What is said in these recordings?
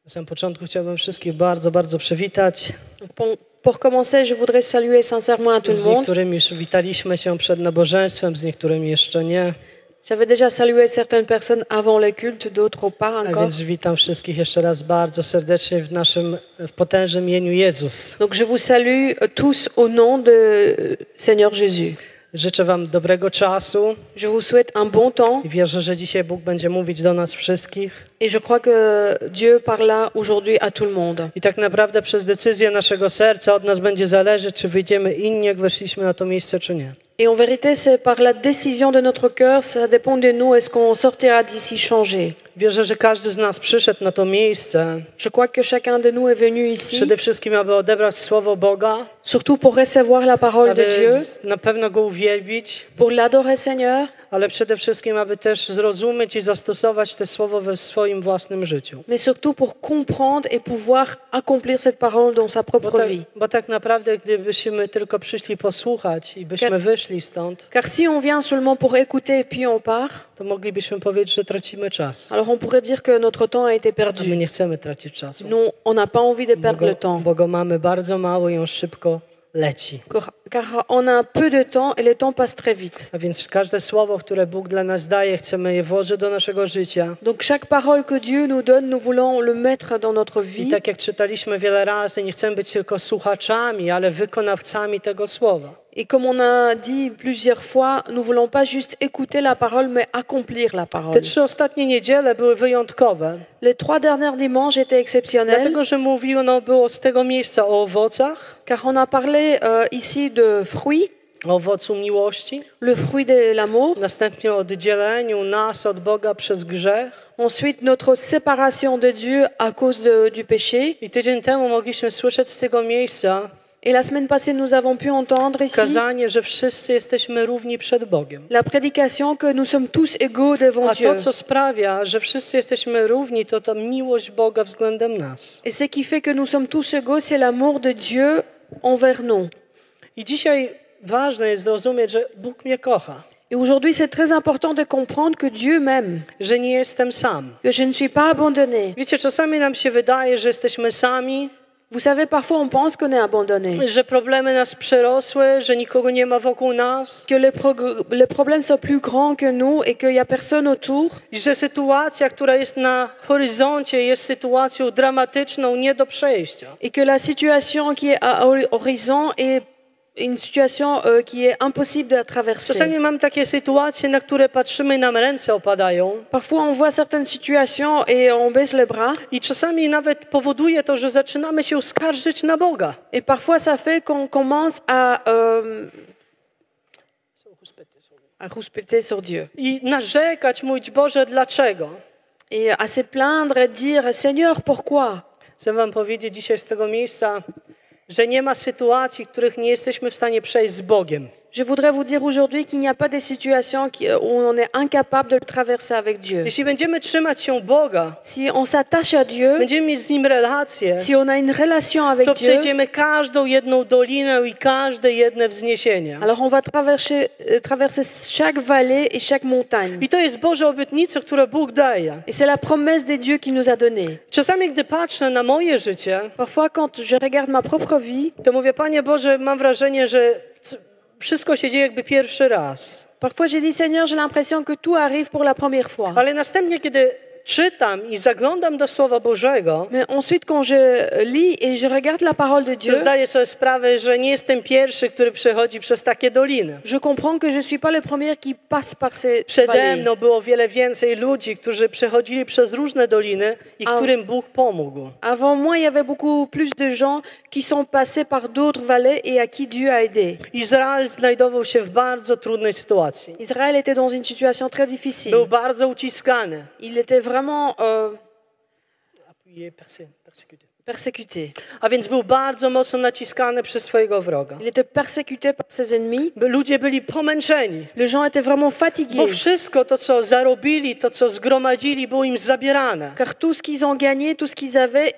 Na samym początku chciałbym wszystkich bardzo, bardzo przywitać. Pour commencer, je voudrais saluer sincèrement à tout le Z monde. niektórymi już witaliśmy się przed nabożeństwem, z niektórymi jeszcze nie. J'avais déjà salué certaines personnes avant le culte, d'autres pas A encore. więc witam wszystkich jeszcze raz bardzo serdecznie w potężnym imieniu Jezus. Donc je vous salue tous au nom de Seigneur Jésus. Życzę wam dobrego czasu Je vous souhaite un bon temps i wierzę, że dzisiaj Bóg będzie mówić do nas wszystkich. et je crois que Dieu parla aujourd'hui à tout le monde. I tak naprawdę przez decyzję naszego serca od nas będzie zależeć, czy wyjdziemy inni, jak weszliśmy na to miejsce, czy nie. Et en vérité, c'est par la décision de notre cœur, ça dépend de nous, est-ce qu'on sortira d'ici changé. Wierzę, że każdy z nas przyszedł na to miejsce Je crois que chacun de nous est venu ici, przede wszystkim, aby odebrać Słowo Boga, surtout pour recevoir la parole de aby Dieu, na pewno Go uwielbić, pour l'adorer Seigneur, ale przede wszystkim, aby też zrozumieć i zastosować te Słowo we swoim własnym życiu. mais surtout pour comprendre et pouvoir accomplir cette parole dans sa propre vie. Bo tak naprawdę, gdybyśmy tylko przyszli posłuchać i byśmy wyszli stąd, Car si on vient seulement pour écouter et puis on part, to moglibyśmy powiedzieć, że tracimy czas. alors on pourrait dire que notre temps a été A my perdu. nie chcemy tracić czasu, Non, on n'a pas envie de perdre le temps. bo go mamy bardzo mało i on szybko leci. Car on a peu de temps et le temps passe très vite. A więc każde słowo, które Bóg dla nas daje, chcemy je włożyć do naszego życia. Donc chaque parole que Dieu nous donne, nous voulons le mettre dans notre I vie. tak jak czytaliśmy wiele razy, nie chcemy być tylko słuchaczami, ale wykonawcami tego słowa. Et comme on a dit plusieurs fois, nous voulons pas juste écouter la parole, mais accomplir la parole. Te 3 ostatnie niedziele były wyjątkowe, Les 3 derniers dimanches étaient exceptionnels, dlatego że mówiono było z tego miejsca o owocach, car on a parlé ici de fruits, o owocu miłości, le fruit de l'amour, następnie o oddzieleniu nas od Boga przez grzech. ensuite notre séparation de Dieu à cause du péché. I tydzień temu mogliśmy słyszeć z tego miejsca Et la semaine passée, nous avons pu entendre ici kazanie, że wszyscy jesteśmy równi przed Bogiem. la prédication que nous sommes tous égaux devant A Dieu. to, co sprawia, że wszyscy jesteśmy równi, to ta miłość Boga względem nas. Et ce qui fait que nous sommes tous égaux, c'est l'amour de Dieu envers nous. I dzisiaj ważne jest zrozumieć, że Bóg mnie kocha, Et aujourd'hui, c'est très important de comprendre que Dieu m'aime, że nie jestem sam. que je ne suis pas abandonnée. Wiecie, czasami nam się wydaje, że jesteśmy sami, Vous savez, parfois on pense qu'on est abandonné, że problemy nas przerosły, że nikogo nie ma wokół nas, que les problèmes sont plus grands que nous et qu'il n'y a personne autour. i że sytuacja, która jest na horyzoncie, jest sytuacją dramatyczną, nie do przejścia. Et que la situation qui est à l'horizon est une situation qui est impossible à traverser. Czasami mam takie sytuacje, na które patrzymy i nam ręce opadają, Parfois on voit certaines situations et on baisse les bras. i czasami nawet powoduje to, że zaczynamy się skarżyć na Boga. Et parfois ça fait qu'on commence à rouspéter sur Dieu. I narzekać, mówić, Boże, dlaczego? Et à se plaindre et dire, Seigneur, pourquoi? Chcę wam powiedzieć dzisiaj z tego miejsca, że nie ma sytuacji, których nie jesteśmy w stanie przejść z Bogiem. Je voudrais vous dire aujourd'hui qu'il n'y a pas de situations où on est incapable de le traverser avec Dieu. Jeśli będziemy trzymać się Boga, Si on s'attache à Dieu, będziemy mieć z Nim relację, si on a une relation avec to Dieu, przejdziemy każdą jedną dolinę i każde jedne wzniesienie. alors on va traverser chaque vallée et chaque montagne. I to jest Boża obietnica, którą Bóg daje. Et c'est la promesse de Dieu qu'il nous a donnée. Czasami, gdy patrzę na moje życie, Parfois, quand je regarde ma propre vie, to mówię, Panie Boże, mam wrażenie, że wszystko się dzieje jakby pierwszy raz. parfois j'ai dit, Seigneur, j'ai l'impression que tout arrive pour la première fois. Ale następnie, kiedy czytam i zaglądam do Słowa Bożego, Mais ensuite, quand je lis et je regarde la parole de Dieu, to zdaję sobie sprawę, że nie jestem pierwszy, który przechodzi przez takie doliny. je comprends que je ne suis pas le premier qui passe par ces Przede vallées. mną było wiele więcej ludzi, którzy przechodzili przez różne doliny i którym Bóg pomógł. Avant moi, il y avait beaucoup plus de gens qui sont passés par d'autres vallées et à qui Dieu a aidé. Izrael znajdował się w bardzo trudnej sytuacji. Israël était dans une situation très difficile. Był bardzo uciskany. Il était vraiment persécuté. A więc był bardzo mocno naciskany przez swojego wroga. Il était persécuté par ses ennemis. Ludzie byli pomęczeni, Les gens étaient vraiment bo fatigués, wszystko to, co zarobili, to, co zgromadzili, było im zabierane. car tout ce qu'ils ont gagné, tout ce qu'ils avaient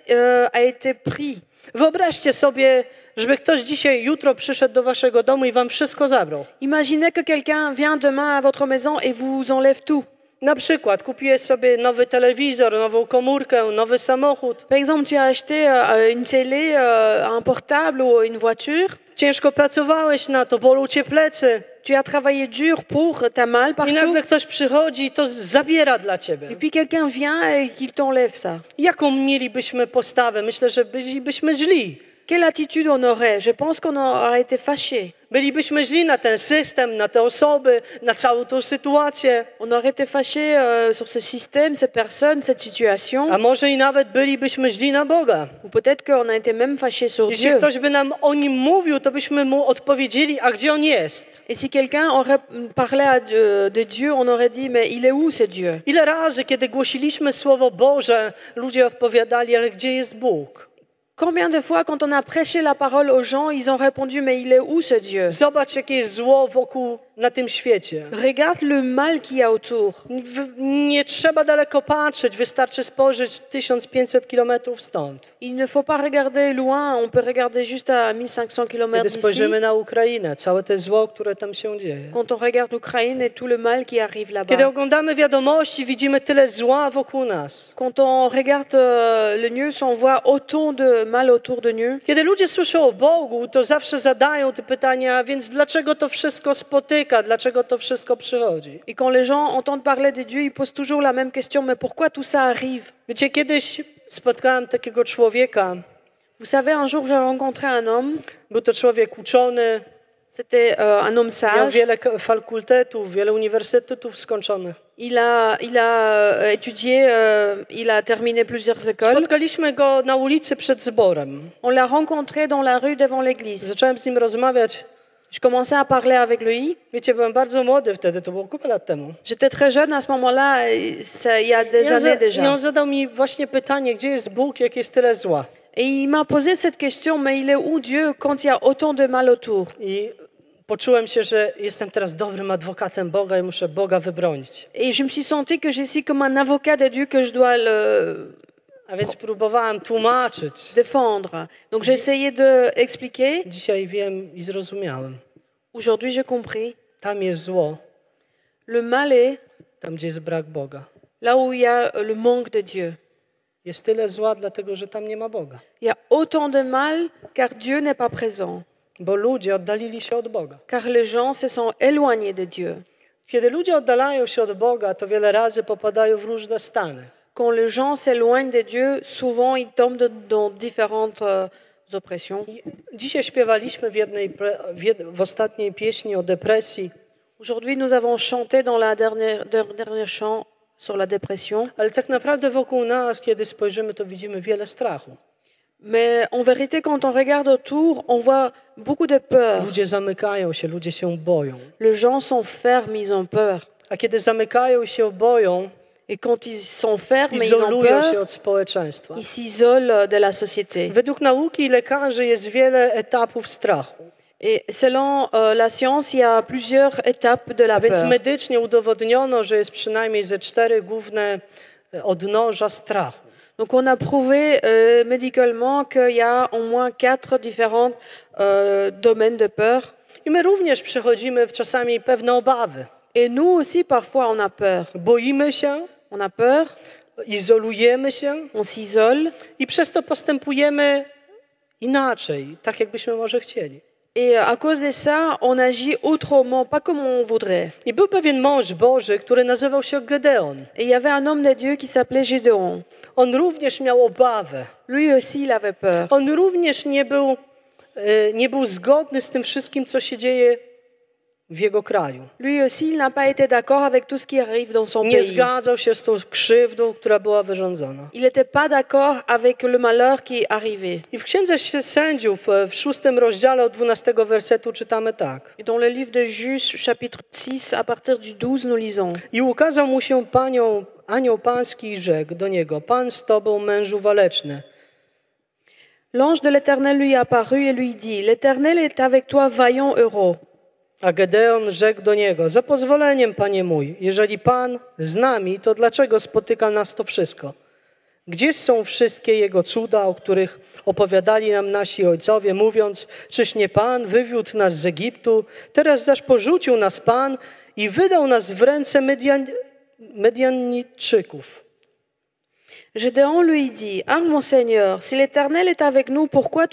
a été pris. Wyobraźcie sobie, żeby ktoś dzisiaj, jutro przyszedł do waszego domu i wam wszystko zabrał. Imaginez que quelqu'un vient demain à votre maison et vous enlève tout. Na przykład kupiłeś sobie nowy telewizor, nową komórkę, nowy samochód. Par exemple, tu as acheté une télé, un portable ou une voiture. Ciężko pracowałeś na to, bolą cię plecy. Tu as travaillé dur pour, t'as mal I partout. nagle ktoś przychodzi i to zabiera dla ciebie. Et puis quelqu'un vient et qu'il t'enlève ça. Jaką mielibyśmy postawę? Myślę, że bylibyśmy źli. Quelle attitude on aurait? Je pense qu'on aurait été fâché. Bylibyśmy źli na ten system, na te osoby, na całą tą sytuację. On aurait été fâché sur ce système, ces personnes, cette situation. A może i nawet bylibyśmy źli na Boga. Ou peut-être qu'on a été même fâché sur Jeśli Dieu. ktoś by nam o nim mówił, to byśmy mu odpowiedzieli, a gdzie on jest? Et si quelqu'un aurait parlé de Dieu, on aurait dit, mais il est où ce Dieu? Ile razy, kiedy głosiliśmy Słowo Boże, ludzie odpowiadali, ale gdzie jest Bóg? Combien de fois, quand on a prêché la parole aux gens, ils ont répondu, mais il est où ce Dieu? Zobacz, jakie jest zło wokół na tym świecie. Regarde le mal qu'il y a autour. Nie trzeba daleko patrzeć, wystarczy spojrzeć 1500 kilometrów stąd. Il ne faut pas regarder loin, on peut regarder juste à 1500 km Kiedy d'ici. spojrzymy na Ukrainę, całe te zło, które tam się dzieje. Quand on regarde l'Ukraine et tout le mal qui arrive Kiedy là-bas. oglądamy wiadomości, widzimy tyle zła wokół nas. Quand on regarde le news, on voit autant de mal autour de nous. Kiedy ludzie słyszą o Bogu, to zawsze zadają te pytania, więc dlaczego to wszystko spotyka, dlaczego to wszystko przychodzi? Et quand les gens entendent parler de Dieu, ils posent toujours la même question, mais pourquoi tout ça arrive? Wiecie, kiedyś spotkałem takiego człowieka. Vous savez, un jour, j'ai rencontré un homme. Był to człowiek uczony, C'était un homme miał sage. wiele fakultetów, wiele uniwersytetów skończonych. Il a étudié, il a terminé plusieurs écoles. Spotkaliśmy go na ulicy przed zborem. On l'a rencontré dans la rue devant l'église. Zacząłem z nim rozmawiać. Je commençais à parler avec lui. Wiecie, byłem bardzo młody wtedy, to było kupę lat temu. J'étais très jeune à ce moment-là, il y a des années I déjà. on zadał mi właśnie pytanie, gdzie jest Bóg, jak jest tyle zła. Et il m'a posé cette question, mais il est où Dieu quand il y a autant de mal autour? I poczułem się, że jestem teraz dobrym adwokatem Boga i muszę Boga wybronić. Et je me suis senti que je suis comme un avocat de Dieu, que je dois le A więc próbowałem tłumaczyć. défendre. Donc j'ai essayé de expliquer. Dzisiaj wiem i zrozumiałem. Aujourd'hui, j'ai compris. Tam jest zło, Le mal est tam gdzie jest brak Boga. là où il y a le manque de Dieu. Jest tyle zła, dlatego że tam nie ma Boga. Il y a autant de mal car Dieu n'est pas présent. Bo ludzie oddalili się od Boga. Car les gens se sont éloignés de Dieu. Kiedy ludzie oddalają się od Boga, to wiele razy popadają w różne stany. Quand les gens s'éloignent de Dieu, souvent ils tombent dans différentes oppressions. I dzisiaj śpiewaliśmy w ostatniej pieśni o depresji, Aujourd'hui, nous avons chanté dans la dernière chant sur la dépression. ale tak naprawdę wokół nas, kiedy spojrzymy, to widzimy wiele strachu. Mais en vérité, quand on regarde autour, on voit beaucoup de peur. Ludzie zamykają się, ludzie się boją. Les gens s'enferment, ils ont peur. A kiedy zamykają się, boją, Et quand ils s'enferment et ils ont izolują się peur, od społeczeństwa. ils s'isolent de la société. Według nauki i lekarzy jest wiele etapów strachu. Et selon la science, il y a plusieurs étapes de la A więc peur. medycznie udowodniono, że jest przynajmniej ze 4 główne odnóża strachu. Donc on a prouvé médicalement qu'il y a au moins 4 différents domaines de peur. I my również przechodzimy czasami pewne obawy. Et nous aussi, parfois, on a peur. Boimy się, On a peur, izolujemy się on s'isole. i przez to postępujemy inaczej, tak jakbyśmy może chcieli. Et à cause de ça, on agit autrement, pas comme on voudrait. I był pewien mąż Boży, który nazywał się Gedeon. Et il y avait un homme de Dieu qui s'appelait Gédéon. On również miał obawę. Lui aussi, il avait peur. On również nie był zgodny z tym wszystkim, co się dzieje w jego kraju. Lui aussi, il n'a pas été d'accord avec tout ce qui arrive dans son Nie pays. zgadzał się z tą krzywdą, która była wyrządzona. Il n'était pas d'accord avec le malheur qui est arrivé. I w Księdze Sędziów w 6 rozdziale od 12 wersetu czytamy tak. Et dans le livre de Juges, chapitre 6, à partir du 12, nous lisons. I ukazał mu się anioł pański i rzekł do niego: Pan z tobą, mężu waleczny. L'ange de l'Éternel lui apparut et lui dit, l'Éternel est avec toi, vaillant héros. A Gedeon rzekł do niego: Za pozwoleniem, panie mój, jeżeli Pan z nami, to dlaczego spotyka nas to wszystko? Gdzież są wszystkie Jego cuda, o których opowiadali nam nasi ojcowie, mówiąc, czyż nie Pan wywiódł nas z Egiptu, teraz zaś porzucił nas Pan i wydał nas w ręce Medianitczyków. Gédéon lui dit, « Ah, mon Seigneur, si l'Éternel est avec nous, pourquoi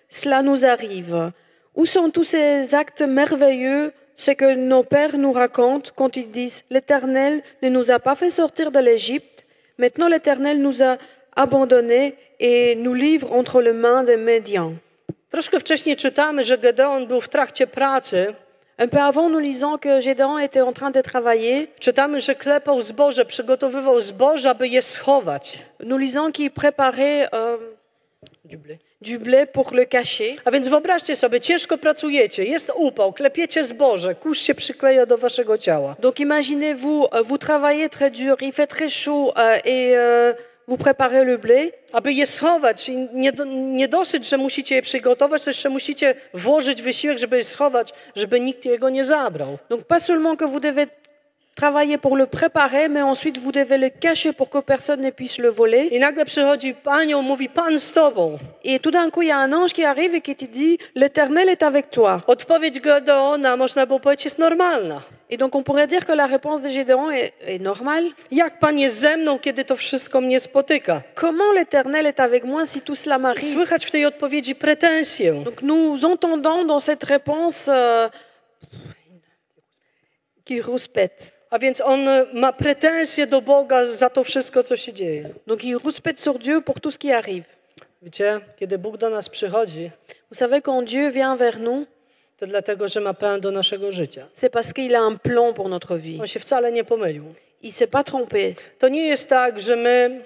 cela nous arrive? Où sont tous ces actes merveilleux, ce que nos pères nous racontent quand ils disent, « L'Éternel ne nous a pas fait sortir de l'Égypte, maintenant l'Éternel nous a abandonnés et nous livre entre les mains des Médians. » Troszkę wcześniej czytamy, że Gedeon był w trakcie pracy. Un peu avant, nous lisons que Gédéon était en train de travailler. Czytamy, że klepał zboże, przygotowywał zboże, aby je schować. Nous lisons qu'il préparait du blé pour le cacher. A więc wyobraźcie sobie, ciężko pracujecie, jest upał, klepiecie zboże, kurz się przykleja do waszego ciała. Donc imaginez-vous, vous travaillez très dur, il fait très chaud et vous préparez le blé. Aby je schować, nie dosyć, że musicie je przygotować, to jeszcze musicie włożyć wysiłek, żeby je schować, żeby nikt jego nie zabrał. Donc pas seulement que vous devez travailler pour le préparer, mais ensuite vous devez le cacher pour que personne ne puisse le voler. I nagle przychodzi anioł, mówi, Pan z tobą. Et tout d'un coup, il y a un ange qui arrive et qui te dit, l'Éternel est avec toi. Odpowiedź Gedeona, można było powiedzieć, jest normalna. Et donc on pourrait dire que la réponse de Gédéon est normale. Jak Pan jest ze mną, kiedy to wszystko mnie spotyka? Comment l'Éternel est avec moi si tout cela m'arrive? Słychać w tej odpowiedzi pretensję. Donc nous entendons dans cette réponse qu'il rouspète. A więc on ma pretensje do Boga za to wszystko, co się dzieje. Donc il rouspète sur Dieu pour tout ce qui arrive. Wiecie, kiedy Bóg do nas przychodzi, Vous savez, quand Dieu vient vers nous, to dlatego, że ma plan do naszego życia. c'est parce qu'il a un plan pour notre vie. On się wcale nie pomylił. Il ne s'est pas trompé. To nie jest tak, że my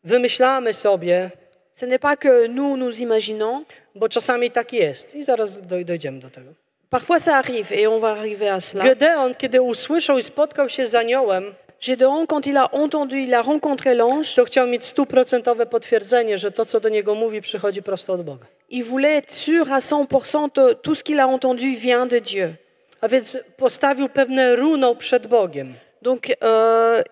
wymyślamy sobie, Ce n'est pas que nous imaginons. bo czasami tak jest. I zaraz dojdziemy do tego. Parfois ça arrive et on va arriver à cela. Gedeon, kiedy usłyszał i spotkał się z aniołem, Gédéon, quand il a entendu, il a rencontré l'ange, to chciał mieć 100% potwierdzenie, że to, co do niego mówi, przychodzi prosto od Boga. il voulait être sûr à 100% que tout ce qu'il a entendu vient de Dieu. A więc postawił pewne runo przed Bogiem. Donc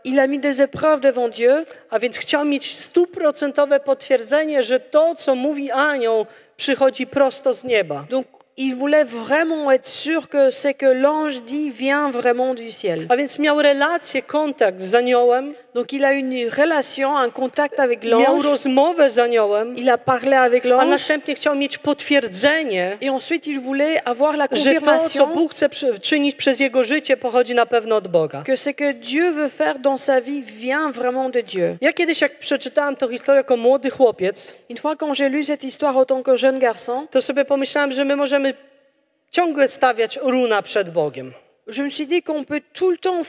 il a mis des épreuves devant Dieu. A więc chciał mieć 100% potwierdzenie, że to, co mówi anioł, przychodzi prosto z nieba. Donc il voulait vraiment être sûr que ce que l'ange dit vient vraiment du ciel. A więc miał relację, kontakt z aniołem, Donc il a une relation, un contact avec miał l'ange. rozmowę z aniołem, Il a parlé avec a l'ange. następnie chciał mieć potwierdzenie, Et ensuite il voulait avoir la że to, co confirmation Bóg chce czynić przez jego życie, pochodzi na pewno od Boga. que ce que Dieu veut faire dans sa vie vient vraiment de Dieu. Ja kiedyś, jak przeczytałem tę historię jako młody chłopiec, Une fois quand j'ai lu cette histoire en tant que jeune garçon, to sobie pomyślałem, że my możemy ciągle stawiać runa przed Bogiem. je me suis dit qu'on peut tout le temps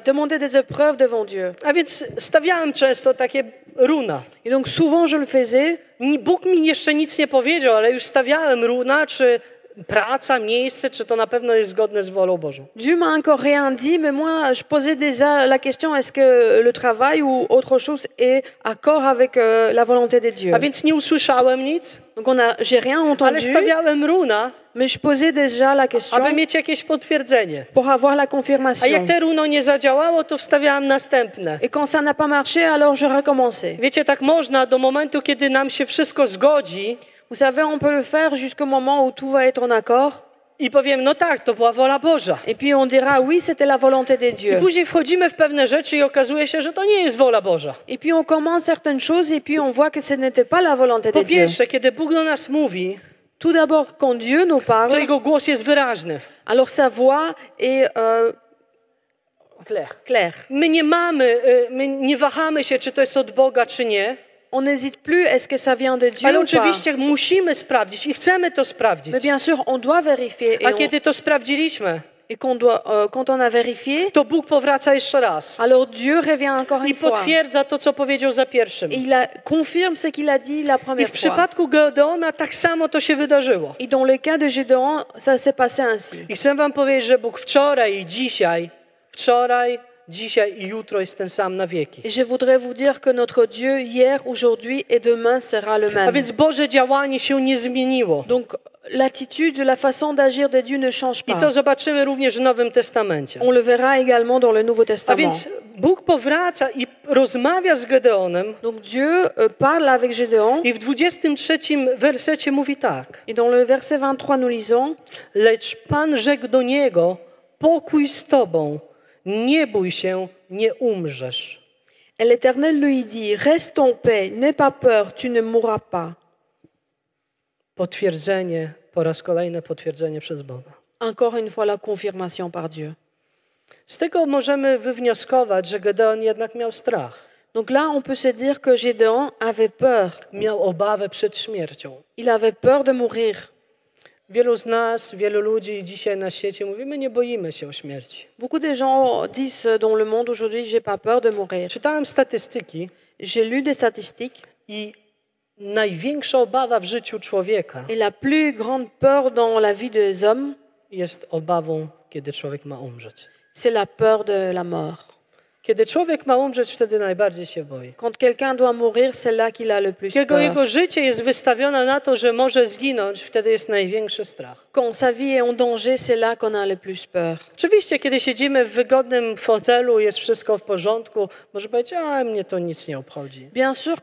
demander des épreuves devant Dieu. A więc stawiałem często takie runa. Et donc souvent je le faisais. Bóg mi jeszcze nic nie powiedział, ale już stawiałem runa, czy praca, miejsce, czy to na pewno jest zgodne z wolą Bożą. Dieu m'a encore rien dit, mais moi je posais déjà la question, est-ce que le travail ou autre chose est accord avec la volonté de Dieu? A więc nie usłyszałem nic, Donc j'ai rien ale entendu, stawiałem runa, mais je posais déjà la question aby mieć jakieś potwierdzenie. pour avoir la A confirmation. jak te runo nie zadziałało, to wstawiałem następne. Et quand ça n'a pas marché, alors je recommençais. Wiecie, tak można do momentu, kiedy nam się wszystko zgodzi Vous savez, on peut le faire jusqu'au moment où tout va être en accord. i powiem, no tak, to była wola Boża. Et puis on dira, oui, c'était la volonté de I Dieu. później wchodzimy w pewne rzeczy i okazuje się, że to nie jest wola Boża. Et puis on commence certaines choses et puis on voit que ce n'était pas la volonté de Po Dieu. pierwsze, kiedy Bóg do nas mówi, Tout d'abord, quand Dieu nous to parle, jego głos jest wyraźny. alors sa voix est claire. My nie wahamy się, czy to jest od Boga, czy nie. On n'hésite plus, est-ce que ça vient de Dieu Ale ou pas? oczywiście musimy sprawdzić i chcemy to sprawdzić. Mais bien sûr, on doit vérifier. A kiedy to sprawdziliśmy, Quand on a vérifié, to Bóg powraca jeszcze raz alors Dieu revient encore i une fois. potwierdza to, co powiedział za pierwszym. Et confirme ce qu'il a dit la I première w fois. przypadku Gedeona tak samo to się wydarzyło. Et dans le cas de Gédéon, ça s'est passé ainsi. I chcę wam powiedzieć, że Bóg wczoraj i dzisiaj i jutro jest ten sam na wieki. Et je voudrais vous dire que notre Dieu, hier, aujourd'hui et demain, sera le A même. więc Boże działanie się nie zmieniło. Donc, l'attitude, la façon d'agir de Dieu ne change I pas. to zobaczymy również w Nowym Testamencie. On le verra également dans le Nouveau A Testament. więc Bóg powraca i rozmawia z Gedeonem Donc Dieu parle avec Gédéon. i w 23 wersecie mówi tak. Et dans le verset 23, nous lisons, Lecz Pan rzekł do niego, pokój z tobą. nie bój się, nie umrzesz. Et l'Éternel lui dit, reste en paix, n'aie pas peur, tu ne mourras pas. Potwierdzenie, po raz kolejny potwierdzenie przez Boga. Encore une fois, la confirmation par Dieu. Z tego możemy wywnioskować, że Gedeon jednak miał strach. Donc là, on peut se dire que Gédéon avait peur. Miał obawę przed śmiercią. Il avait peur de mourir. Wielu z nas, wielu ludzi dzisiaj na świecie mówi, my nie boimy się o śmierci. Beaucoup de gens disent dans le monde aujourd'hui, j'ai pas peur de mourir. Czytałem statystyki J'ai lu des statistiques i największa obawa w życiu człowieka et la plus grande peur dans la vie des hommes, jest obawą, kiedy człowiek ma umrzeć. c'est la peur de la mort. Kiedy człowiek ma umrzeć, wtedy najbardziej się boi. Quand quelqu'un doit mourir, c'est là qu'il a le plus Kiedy peur. jego życie jest wystawione na to, że może zginąć, wtedy jest największy strach. Quand sa vie est en danger, c'est là qu'on a le plus peur. Oczywiście, kiedy siedzimy w wygodnym fotelu, jest wszystko w porządku, może powiedzieć, a mnie to nic nie obchodzi. Bien sûr,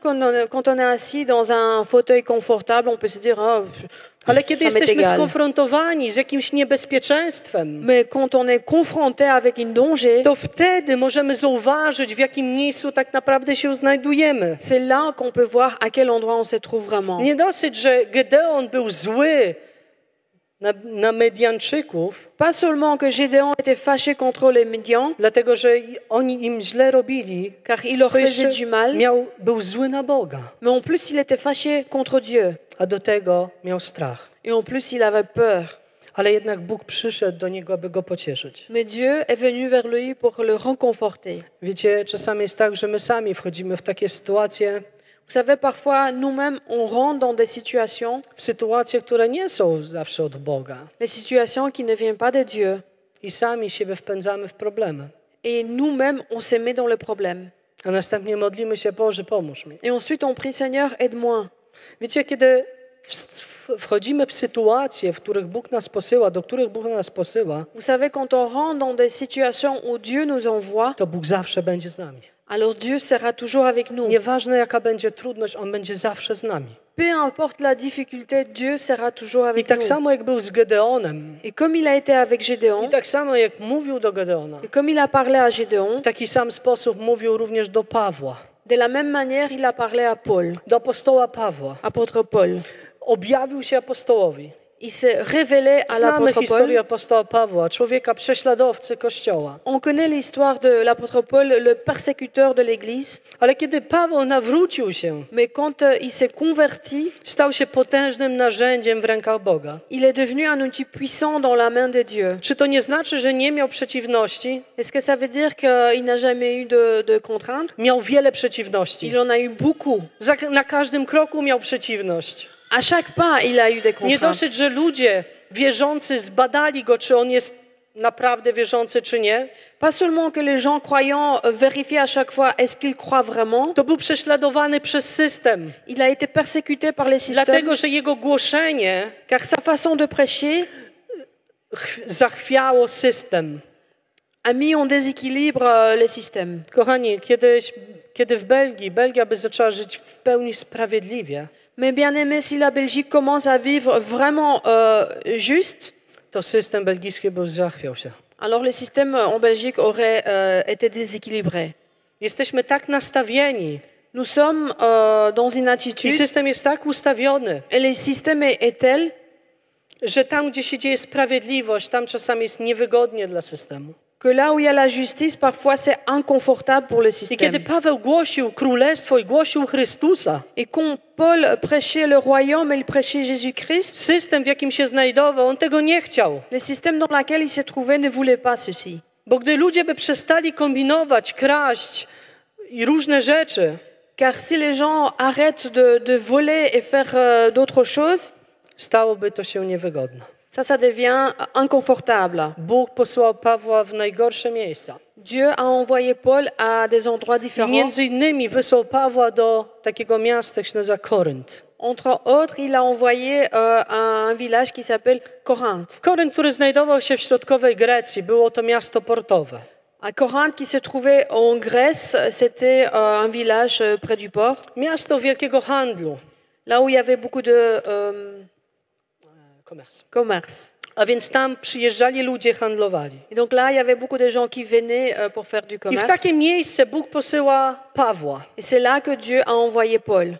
quand on est assis dans un fauteuil confortable, on peut se dire, oh, Ale kiedy ça m'est jesteśmy égal. skonfrontowani z jakimś niebezpieczeństwem, Mais quand on est confronté avec un danger, to wtedy możemy zauważyć, w jakim miejscu tak naprawdę się znajdujemy. c'est là qu'on peut voir à quel endroit on se trouve vraiment. Nie dosyć, że Gedeon był zły na Medianczyków, Pas seulement que Gédéon était fâché contre les Médians, dlatego że oni im źle robili, car il leur to faisait jeszcze du mal, był zły na Boga, mais en plus il était fâché contre Dieu. a do tego miał strach. Et en plus il avait peur. Ale jednak Bóg przyszedł do niego, aby go pocieszyć. Mais Dieu est venu vers lui pour le reconforter. Wiecie, czasami jest tak, że my sami wchodzimy w takie sytuacje, Vous savez, parfois nous-mêmes on rentre dans des situations, w sytuacje, które nie są zawsze od Boga les situations qui ne viennent pas de Dieu. i sami siebie wpędzamy w problemy. Et nous-mêmes on se met dans le problème. A następnie modlimy się, Boże, pomóż mi. Et ensuite on prie, Seigneur, aide-moi. Wiecie, kiedy wchodzimy w sytuacje, w których Bóg nas posyła, do których Bóg nas posyła, Vous savez, quand on rentre dans des situations où Dieu nous envoie, to Bóg zawsze będzie z nami. alors Dieu sera toujours avec nous. Nieważne, jaka będzie trudność, On będzie zawsze z nami. Peu importe la difficulté, Dieu sera toujours I avec tak nous. samo jak był z Gedeonem, Et comme il a été avec i Gédéon, tak samo jak mówił do Gedeona, et comme il a parlé à Gédéon, w taki sam sposób mówił również do Pawła, de la même manière, il a parlé à Paul, do apostoła Pawła. apôtre Paul. Objawił się apostołowi. Il s'est révélé à Znamy l'apôtre historię Paul. apostoła Pawła, człowieka prześladowcy Kościoła. On connaît l'histoire de l'apôtre Paul, le persécuteur de l'Église. Ale kiedy Paweł nawrócił się, Mais quand il s'est converti, stał się potężnym narzędziem w rękach Boga. il est devenu un outil puissant dans la main de Dieu. Czy to nie znaczy, że nie miał przeciwności? Est-ce que ça veut dire qu'il n'a jamais eu de contraintes? Miał wiele przeciwności. Il en a eu beaucoup. Na każdym kroku miał przeciwność. À chaque pas, il a eu des Nie contraintes. dosyć, że ludzie wierzący zbadali go, czy on jest naprawdę wierzący, czy nie. Pas seulement que les gens croyants vérifient à chaque fois est-ce qu'ils croient vraiment. To był prześladowany przez system. Il a été persécuté par les systèmes, Dlatego, że jego głoszenie car sa façon de prêcher zachwiało system. a mis en déséquilibre les systèmes. Kochani, kiedy w Belgia by zaczęła żyć w pełni sprawiedliwie, Mais bien aimé, si la Belgique commence à vivre vraiment juste, to system belgijski by zachwiał się. alors le système en Belgique aurait été déséquilibré. Jesteśmy tak nastawieni Nous sommes dans une i attitude, system jest tak ustawiony, et le système est tel że tam, gdzie się dzieje sprawiedliwość, tam czasami jest niewygodnie dla systemu. que là où il y a la justice, parfois c'est inconfortable pour le I kiedy système. Paweł głosił królestwo i głosił Chrystusa, Et quand Paul prêchait le royaume, il prêchait Jésus-Christ, system, w jakim się znajdował, on tego nie chciał. le système dans lequel il se trouvait ne voulait pas ceci. Bo gdy ludzie by przestali kombinować, kraść i różne rzeczy, Car si les gens arrêtent de voler et faire d'autres choses, stałoby to się niewygodne. ça devient inconfortable. Bóg posłał Pawła w najgorsze miejsca. Dieu a envoyé Paul à des endroits différents. Między innymi wysłał Pawła do takiego miasta, które się nazywa Korynt. Entre autres, il a envoyé à un village qui s'appelle Corinthe. Korynt, który znajdował się w środkowej Grecji, było to miasto portowe. À Corinthe, qui se trouvait en Grèce, c'était un village près du port, Miasto wielkiego handlu. là où il y avait beaucoup de Commerce. commerce. A więc tam przyjeżdżali ludzie, handlowali. Et donc là, il y avait beaucoup de gens qui venaient pour faire du I w commerce. takie miejsce Bóg posyła Pawła. Et c'est là que Dieu a envoyé Paul.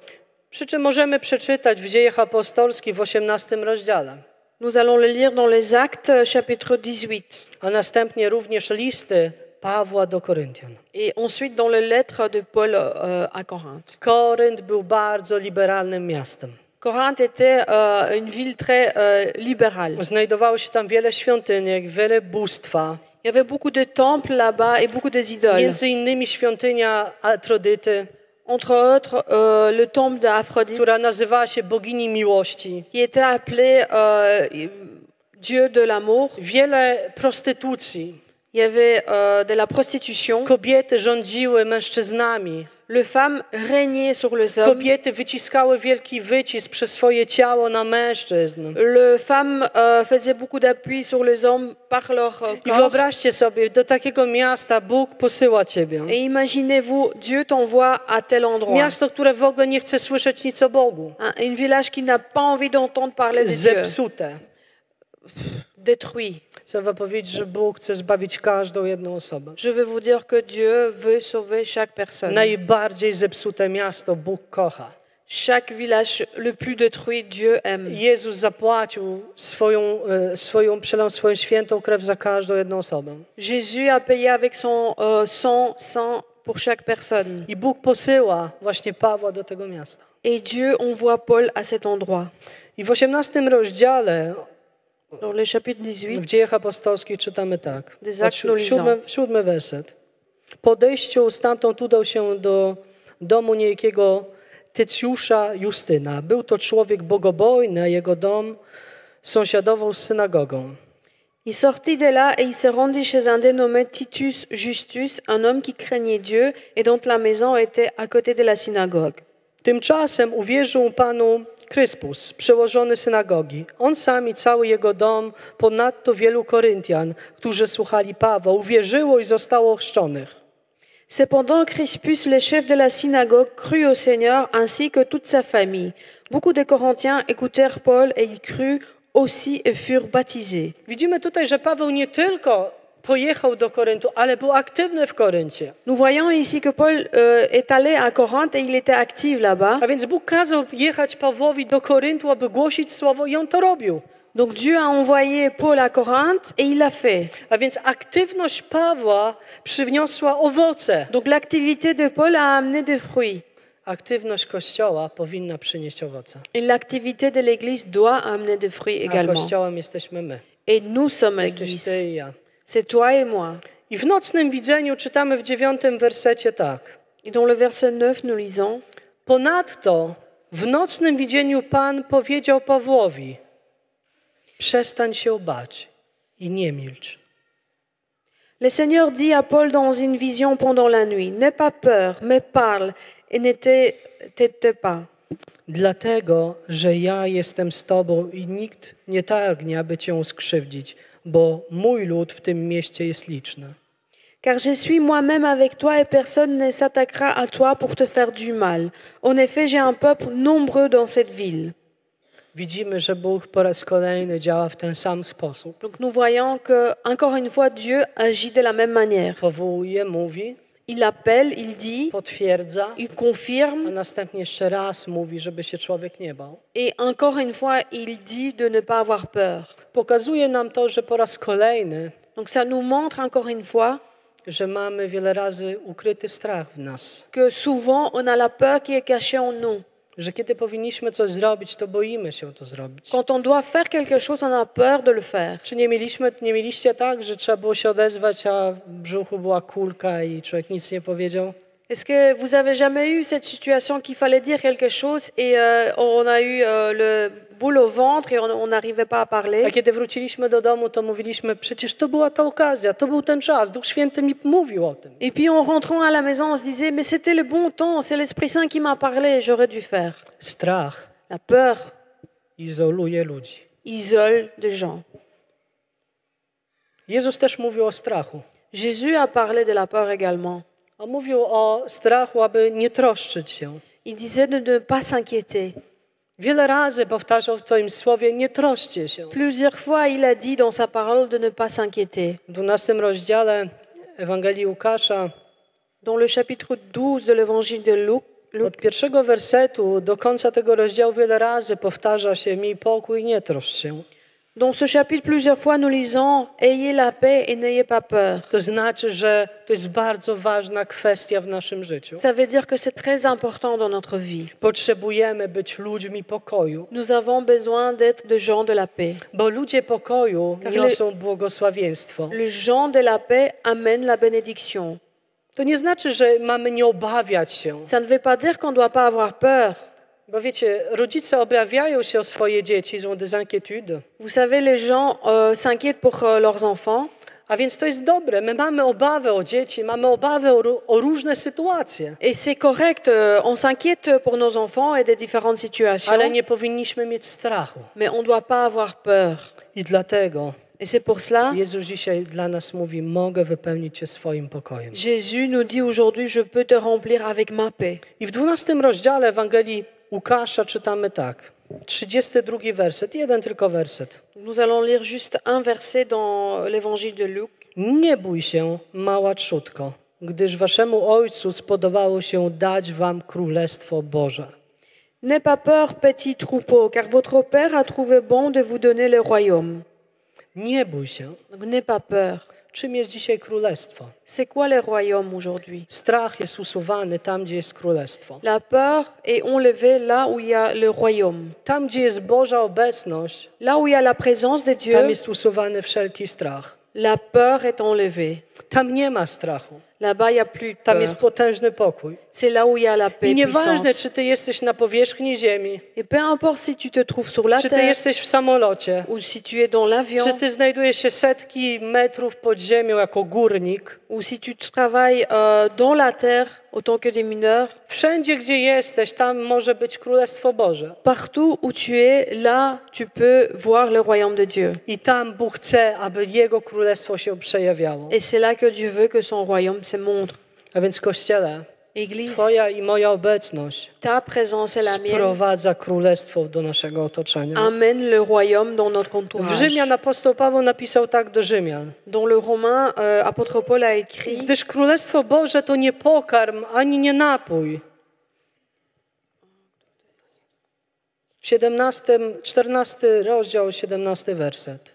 Przy czym możemy przeczytać w Dziejach Apostolskich w 18 rozdziale, Nous allons le lire dans les Actes, chapitre 18. a następnie również listy Pawła do Koryntian. Et ensuite dans les lettres de Paul à Corinthe. Korynt był bardzo liberalnym miastem. Corinthe était une ville très libérale. Znajdowało się tam wiele świątyń, wiele bóstwa. Il y avait beaucoup de temples là-bas et beaucoup des idoles. Między innymi świątynia Afrodyty, Entre autres, le temple d'Aphrodite, która nazywała się bogini miłości. qui était appelé Dieu de l'amour. Wiele prostytucji. Il y avait de la prostitution. Kobiety rządziły mężczyznami. Les femmes régnaient sur les hommes. Kobiety wyciskały wielki wycisk przez swoje ciało na mężczyzn. Les femmes faisaient beaucoup d'appui sur les hommes par leur I corps. wyobraźcie sobie, do takiego miasta Bóg posyła ciebie. Et imaginez-vous, Dieu t'envoie à tel endroit. Miasto, które w ogóle nie chce słyszeć nic o Bogu. Un village qui n'a pas envie d'entendre parler de Dieu. Zepsute. Détruit. Chcę wam powiedzieć, że Bóg chce zbawić każdą jedną osobę. Je veux vous dire que Dieu veut sauver chaque personne. Najbardziej zepsute miasto Bóg kocha. Chaque village le plus détruit, Dieu aime. Jezus zapłacił przelał swoją świętą krew za każdą jedną osobę. Jésus a payé avec son sang pour chaque personne. I Bóg posyła właśnie Pawła do tego miasta. Et Dieu envoie Paul à cet endroit. I w 18 rozdziale Dans le chapitre w 18, Dziejach Apostolskich czytamy tak. Des Actes nous lisons. 7 werset. Po odejściu stamtąd udał się do domu niejakiego Tycjusza Justyna. Był to człowiek bogobojny, a jego dom sąsiadował z synagogą. il sortit de là et il se rendit chez un dénommé Titus Justus, un homme qui craignait Dieu et dont la maison était à côté de la synagogue. Tymczasem uwierzył panu Kryspus, przełożony synagogi. On sam i cały jego dom, ponadto wielu Koryntian, którzy słuchali Pawła, uwierzyło i zostało ochrzczonych. Cependant, Crispus, le chef de la synagogue, crut au Seigneur ainsi que toute sa famille. Beaucoup de Corinthiens écoutèrent Paul et y crurent aussi et furent baptisés. Widzimy tutaj, że Paweł nie tylko pojechał do Koryntu, ale był aktywny w Koryncie. Nous voyons ici que Paul est allé à Corinthe et il était actif là-bas. A więc Bóg kazał jechać Pawłowi do Koryntu, aby głosić słowo i on to robił. Donc Dieu a envoyé Paul à Corinthe et il l'a fait. A więc aktywność Pawła przyniosła owoce. Donc l'activité de Paul a amené des fruits. Aktywność Kościoła powinna przynieść owoce. Et l'activité de l'Église doit amener des fruits A également. Kościołem jesteśmy my. Et nous sommes Jesteś l'Église. ty i ja. C'est toi et moi. I w nocnym widzeniu czytamy w 9 wersecie tak. Et dans le verset 9, nous lisons: Ponadto w nocnym widzeniu Pan powiedział Pawłowi: przestań się bać i nie milcz. Le Seigneur dit à Paul dans une vision pendant la nuit: n'aie pas peur, mais parle et ne t'étais pas. Dlatego, że ja jestem z tobą i nikt nie targnie, aby cię skrzywdzić, bo mój lud w tym mieście jest liczny. Car je suis moi-même avec toi et personne ne s'attaquera à toi pour te faire du mal. En effet, j'ai un peuple nombreux dans cette ville. Widzimy, że Bóg po raz kolejny działa w ten sam sposób. Donc nous voyons que, encore une fois, Dieu agit de la même manière. Powołuje, mówi, Il appelle, il dit, potwierdza, il a confirme następnie jeszcze raz mówi, żeby się człowiek nie bał. et encore une fois, il dit de ne pas avoir peur. Pokazuje nam to, że po raz kolejny, Donc ça nous montre encore une fois że mamy wiele razy ukryty strach w nas. que souvent on a la peur qui est cachée en nous. Że kiedy powinniśmy coś zrobić, to boimy się to zrobić. Quand on doit faire quelque chose, on a peur de le faire. Czy nie mieliście tak, że trzeba było się odezwać, a w brzuchu była kulka i człowiek nic nie powiedział? Est-ce que vous avez jamais eu cette situation qu'il fallait dire quelque chose et on a eu le boule au ventre et on n'arrivait pas à A parler? kiedy wróciliśmy do domu, to mówiliśmy, przecież to była ta okazja, to był ten czas, Duch Święty mi mówił o tym. Et puis en rentrant à la maison, on se disait, mais c'était le bon temps, c'est l'Esprit Saint qui m'a parlé, j'aurais dû faire. Strach La peur izoluje ludzi. isole des gens. Jezus też mówił o strachu. Jésus a parlé de la peur également. On mówił o strachu, aby nie troszczyć się. Il disait de ne pas s'inquiéter. Wiele razy powtarzał w Twoim słowie, nie troszcie się. Plusieurs fois, il a dit dans sa parole de ne pas s'inquiéter. W 12 rozdziale Ewangelii Łukasza, Dans le chapitre 12 de l'évangile de Luc, od pierwszego wersetu do końca tego rozdziału wiele razy powtarza się, miej pokój, nie troszcz się. dans ce chapitre, plusieurs fois, nous lisons « Ayez la paix et n'ayez pas peur ». To znaczy, że to jest bardzo ważna kwestia w naszym życiu. Ça veut dire que c'est très important dans notre vie. Potrzebujemy być ludźmi pokoju, Nous avons besoin d'être des gens de la paix. bo ludzie pokoju niosą błogosławieństwo. Les gens de la paix amènent la bénédiction. To nie znaczy, że mamy nie obawiać się. Ça ne veut pas dire qu'on ne doit pas avoir peur. Bo wiecie, rodzice obawiają się o swoje dzieci, ils ont des inquiétudes. Vous savez, les gens s'inquiètent pour leurs enfants. A więc to jest dobre. My mamy obawę o dzieci, mamy obawę o różne sytuacje. Et c'est correct, on s'inquiète pour nos enfants et des différentes situations, Ale nie powinniśmy mieć strachu. mais on ne doit pas avoir peur. I dlatego Et c'est pour cela, Jezus dzisiaj dla nas mówi, mogę wypełnić Cię swoim pokojem. Jésus nous dit aujourd'hui, je peux te remplir avec ma paix. I w 12 rozdziale Ewangelii Łukasza czytamy tak. 32 werset, jeden tylko werset. Nous allons lire juste un verset dans l'évangile de Luc. Nie bój się, mała trzódko, gdyż waszemu Ojcu spodobało się dać wam Królestwo Boże. N'aie pas peur, petit troupeau, car votre Père a trouvé bon de vous donner le royaume. Nie bój się. Donc n'aie pas peur. Czym jest dzisiaj królestwo? C'est quoi le royaume aujourd'hui? Strach jest usuwany tam, gdzie jest królestwo. La peur est enlevée là où il y a le royaume. Tam, gdzie jest Boża obecność, Là où il y a la présence de Dieu, tam jest usuwany wszelki strach. la peur est enlevée. Tam nie ma strachu. Là-bas, il n'y a plus de Tam peur. jest potężny pokój. C'est là où il y a la I paix nieważne, puissante. czy ty jesteś na powierzchni ziemi, Et peu importe si tu te trouves sur la czy ty terre jesteś w samolocie, ou si tu es dans czy l'avion ty znajdujesz się setki metrów pod ziemią jako górnik. ou si tu travailles dans la terre autant que des mineurs. Wszędzie, gdzie jesteś, tam może być Królestwo Boże. Partout où tu es, là, tu peux voir le royaume de Dieu. I tam Bóg chce, aby Jego Królestwo się przejawiało. Et c'est là que Dieu veut que son royaume se montre. A więc, Kościele, Église, Twoja i moja obecność ta présence est la mienne. sprowadza Królestwo do naszego otoczenia. Amène le royaume dans notre W entourage. Rzymian apostoł Paweł napisał tak do Rzymian. Dans le Romain, apôtre Paul a écrit Gdyż Królestwo Boże to nie pokarm, ani nie napój. W 14 rozdział, 17 werset.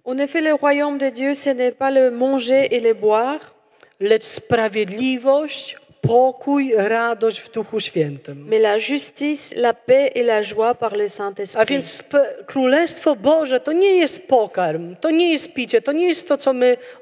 En effet, le royaume de Dieu, ce n'est pas le manger et le boire, Lecz sprawiedliwość, pokój, radość w Duchu Świętym. mais la justice, la paix et la joie par le A Saint-Esprit. więc Królestwo Boże to nie jest pokarm, to nie jest picie, to nie jest to,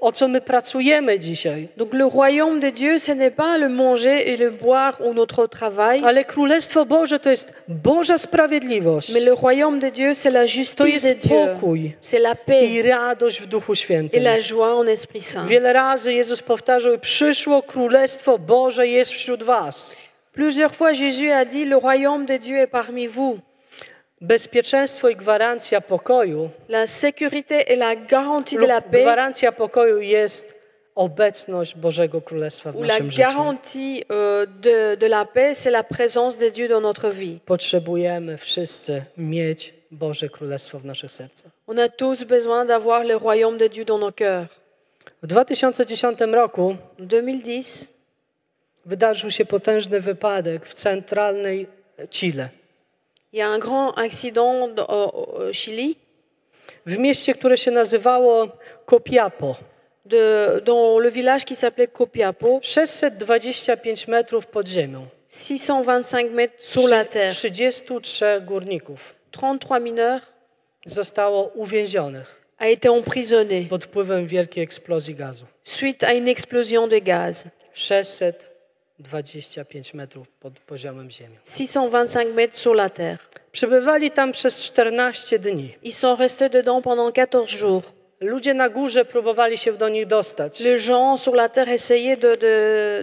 o co my pracujemy dzisiaj. Donc le royaume de Dieu, ce n'est pas le manger et le boire ou notre travail, Ale Królestwo Boże to jest Boża sprawiedliwość mais le royaume de Dieu, c'est la To justice jest de Dieu. pokój C'est la i paix radość w Duchu et Świętym. la joie en Esprit Saint. Wiele razy Jezus powtarzał, przyszło Królestwo Boże jest wśród was. Plusieurs fois, Jésus a dit, le royaume de Dieu est parmi vous. Bezpieczeństwo i gwarancja pokoju. La sécurité et la garantie de la Lub paix, gwarancja pokoju jest obecność Bożego Królestwa w ou la naszym życiu. garantie de la paix, c'est la présence de Dieu dans notre vie. Potrzebujemy wszyscy mieć Boże Królestwo w naszych sercach. On a tous besoin d'avoir le royaume de Dieu dans nos cœurs. W 2010 roku En 2010, wydarzył się potężny wypadek w centralnej Chile. il y a un grand accident au Chili, W mieście, które się nazywało Copiapo. dans le village qui s'appelait Copiapo, 625 metrów pod ziemią. 625 mètres sur la terre. 33 górników 33 mineurs zostało uwięzionych a été emprisonné pod wpływem wielkiej eksplozji gazu. suite à une explosion de gaz. 625 metrów pod poziomem ziemi. 625 mètres sur la terre. Przebywali tam przez 14 dni. Ils sont restés dedans pendant 14 jours. Ludzie na górze próbowali się do nich dostać. Les gens sur la terre essayaient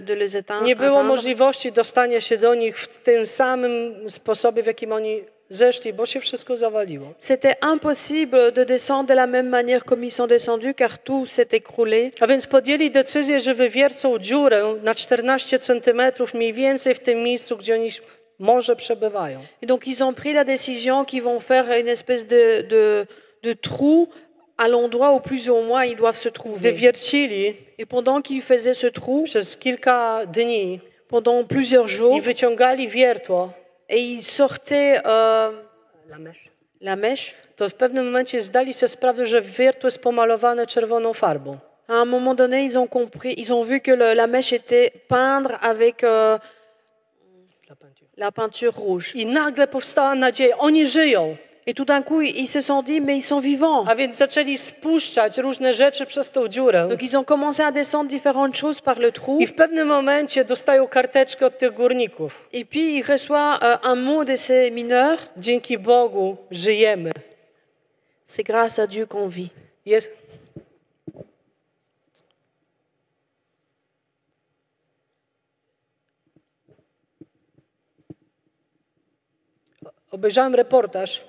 de les éteindre. Nie było atteindre. możliwości dostania się do nich w tym samym sposobie, w jakim oni zeszli, bo się wszystko zawaliło. C'était impossible de descendre de la même manière comme ils sont descendus car tout s'est écroulé. A więc podjęli decyzję, że wywiercą dziurę na 14 centymetrów mniej więcej w tym miejscu, gdzie oni morze przebywają. Et donc, ils ont pris la décision qu'ils vont faire une espèce de trou à l'endroit où plus ou moins ils doivent se Gdy trouver. wiercili Et pendant qu'ils faisaient ce trou, przez kilka dni pendant plusieurs jours, i wyciągali wiertło, et ils sortaient la mèche, to w pewnym momencie zdali sobie sprawę, że wiertło jest pomalowane czerwoną farbą. à un moment donné, ils ont vu que la mèche était peindre avec la peinture rouge. I nagle powstała nadzieja, oni żyją. Et tout d'un coup, ils se sont dit, mais ils sont vivants. A więc zaczęli spuszczać różne rzeczy przez tą dziurę. Donc ils ont commencé à descendre différentes choses par le trou. I w pewnym momencie dostają karteczkę od tych górników. Et puis ils reçoivent un mot de ces mineurs. Dzięki Bogu żyjemy. C'est grâce à Dieu qu'on vit. Jest... Obejrzałem reportaż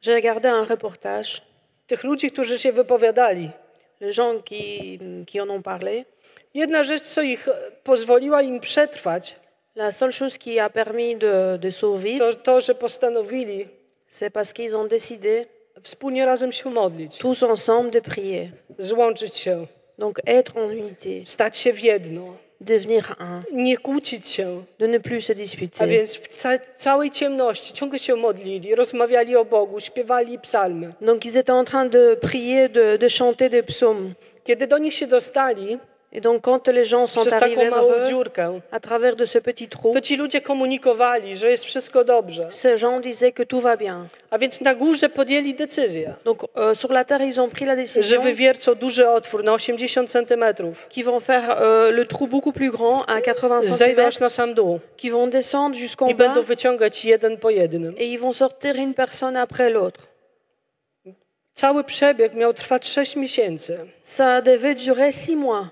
J'ai regardé un reportage. tych ludzi, którzy się wypowiadali. Les gens qui en ont parlé. Jedna rzecz, co ich pozwoliła im przetrwać, La seule chose qui a permis de survivre, to, że postanowili c'est parce qu'ils ont décidé wspólnie razem się modlić, tous ensemble de prier. złączyć się, Donc être en unité, stać się w jedno, devenir un, nie kłócić się. de ne plus se A disputer. więc w całej ciemności ciągle się modlili, rozmawiali o Bogu, śpiewali psalmy. Donc ils étaient en train de prier, de chanter des psaumes. Kiedy do nich się dostali Et donc quand les gens sont przez taką arrivés vers małą eux, dziurkę, à travers de ce petit trou, to ci ludzie komunikowali, że jest wszystko dobrze. ces gens disaient que tout va bien. A więc na górze podjęli decyzję, Donc sur la terre, ils ont pris la że décision wywiercą duży otwór na 80 centymetrów, qu'ils vont faire le trou beaucoup plus grand, à 80 zejdą cm, aż na sam dół qu'ils vont descendre jusqu'en i bas będą wyciągać jeden po jednym. et ils vont sortir une personne après l'autre. Cały przebieg miał trwać 6 miesięcy, Ça devait durer 6 mois.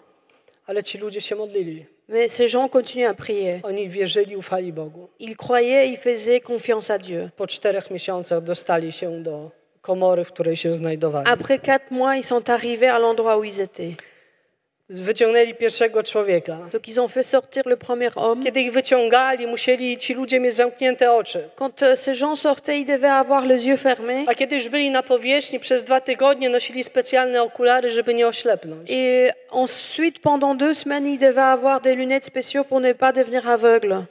ale ci ludzie się modlili. Mais ces gens continuaient à prier. Oni wierzyli, ufali Bogu. Ils croyaient, ils faisaient confiance à Dieu. Po 4 miesiącach dostali się do komory, w której się znajdowali. Après 4 mois, ils sont arrivés à l'endroit où ils étaient. Wyciągnęli pierwszego człowieka. Donc ils ont fait sortir le premier homme. Kiedy ich wyciągali, musieli ci ludzie mieć zamknięte oczy. Quand ces gens sortaient, ils devaient avoir les yeux fermés. A kiedy już byli na powierzchni, przez 2 tygodnie nosili specjalne okulary, żeby nie oślepnąć. Et ensuite, pendant 2 semaines, ils devaient avoir des lunettes spéciaux pour ne pas devenir aveugles.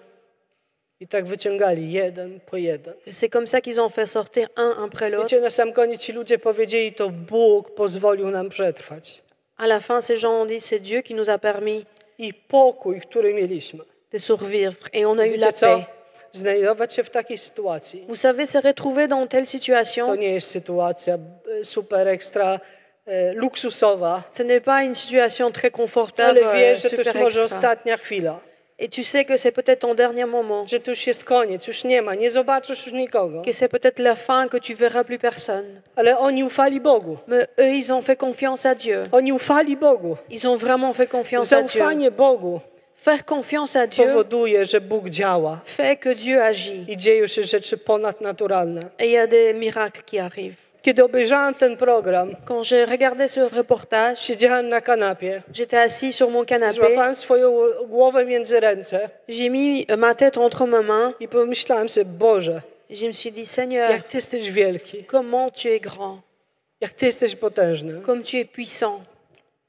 I tak wyciągali jeden po jeden. Et c'est comme ça qu'ils ont fait sortir un après l'autre. Wiecie, na sam koniec ci ludzie powiedzieli, to Bóg pozwolił nam przetrwać. À la fin, ces gens ont dit, c'est Dieu qui nous a permis I pokój, który mieliśmy. de survivre. Et on a eu Wiecie la co? paix. Znajdować się w takiej sytuacji, Vous savez, se retrouver dans telle to situation, nie jest sytuacja super ekstra luksusowa, ce n'est pas une situation très confortable, ale wiesz, że to już super może extra. ostatnia chwila, Et tu sais que c'est peut-être ton dernier moment, że to już jest koniec, już nie ma, nie zobaczysz już nikogo. que c'est peut-être la fin, que tu verras plus personne. Ale oni ufali Bogu. Mais eux, ils ont fait confiance à Dieu. Oni ufali Bogu. Ils ont vraiment fait confiance à Dieu. Zaufanie Bogu Faire confiance à Dieu powoduje, że Bóg działa fait que Dieu agit. i dzieją się rzeczy ponadnaturalne. Et il y a des miracles qui arrivent. Kiedy obejrzałem ten program, Quand j'ai regardé ce reportage, siedziałem na kanapie, j'étais assis sur mon canapé, złapałem swoją głowę między ręce j'ai mis ma tête entre mes mains, i pomyślałem sobie, Boże, et je me suis dit, Seigneur, jak Ty jesteś wielki, comment tu es grand, jak Ty jesteś potężny. comme tu es puissant.